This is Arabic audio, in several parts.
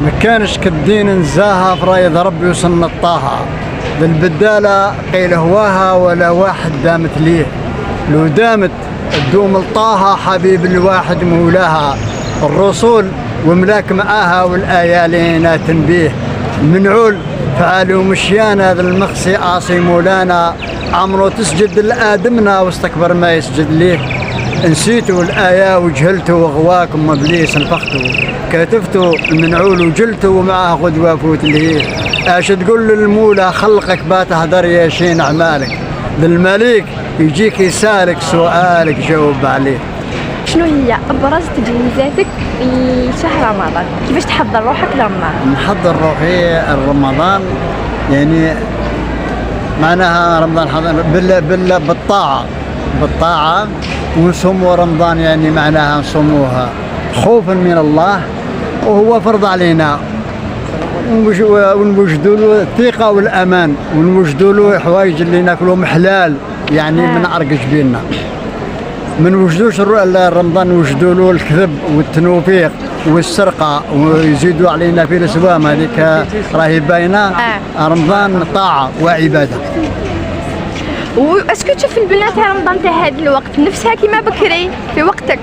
ما كانش كالدين نزاها في رايد ربي وسنطاها بالبدالة قيل هواها ولا واحد دامت ليه لو دامت تدوم لطاها حبيب الواحد مولاها الرسول وملاك معاها والآيالين تنبيه منعول فعال ومشيان هذا المخسي عاصي مولانا عمرو تسجد لآدمنا واستكبر ما يسجد ليه نسيتوا الآية وجهلتوا وغواكم ابليس نفختوا كتفتوا المنعول وجلتوا ومعاه غدوة فوت ليه اش تقول للمولى خلقك باتهدر يا شين اعمالك للمليك يجيك يسالك سؤالك جاوب عليه. شنو هي ابرز تجهيزاتك لشهر رمضان؟ كيفاش تحضر روحك لرمضان؟ نحضر روحي رمضان يعني معناها رمضان حضر بالطاعة ونصوموا رمضان يعني معناها نصوموها خوفا من الله وهو فرض علينا ونوجدوا له الثقة والأمان ونوجدوا له حوايج اللي ناكلهم حلال يعني من عرق جبيننا ما نوجدوش رمضان نوجدوا له الكذب والتنوفيق والسرقة ويزيدوا علينا في الأسوام هذيك راهي باينة. رمضان طاعة وعبادة. واسكو تشوف البنات رمضان تاع هذا الوقت نفسها كيما بكري في وقتك؟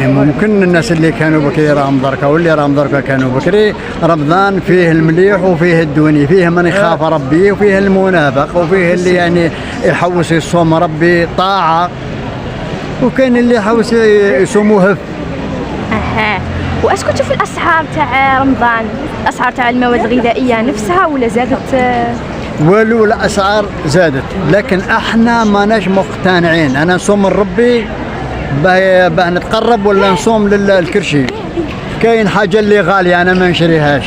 ممكن الناس اللي كانوا بكري راهم دركا واللي راهم دركا كانوا بكري رمضان فيه المليح وفيه الدوني فيه من يخاف ربي وفيه المنافق وفيه اللي يعني يحوس يصوم ربي طاعة وكاين اللي يحوس يصوموا هف. واسكو تشوف الاسعار تاع رمضان الاسعار تاع المواد الغذائيه نفسها ولا زادت؟ ولو الاسعار زادت لكن احنا ماناش مقتنعين. انا نصوم من ربي باه نتقرب ولا نصوم للكرشي. كاين حاجه اللي غاليه انا ما نشريهاش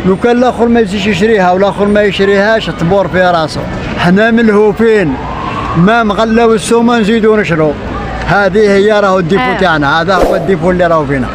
لو كان الاخر ما يجيش يشريها والاخر ما يشريهاش تبور في راسه. حنا ملهوفين ما مغلاو السومه نزيدو نشرو. هذه هي راهو الديفو تاعنا. هذا هو الديفو اللي راهو فينا.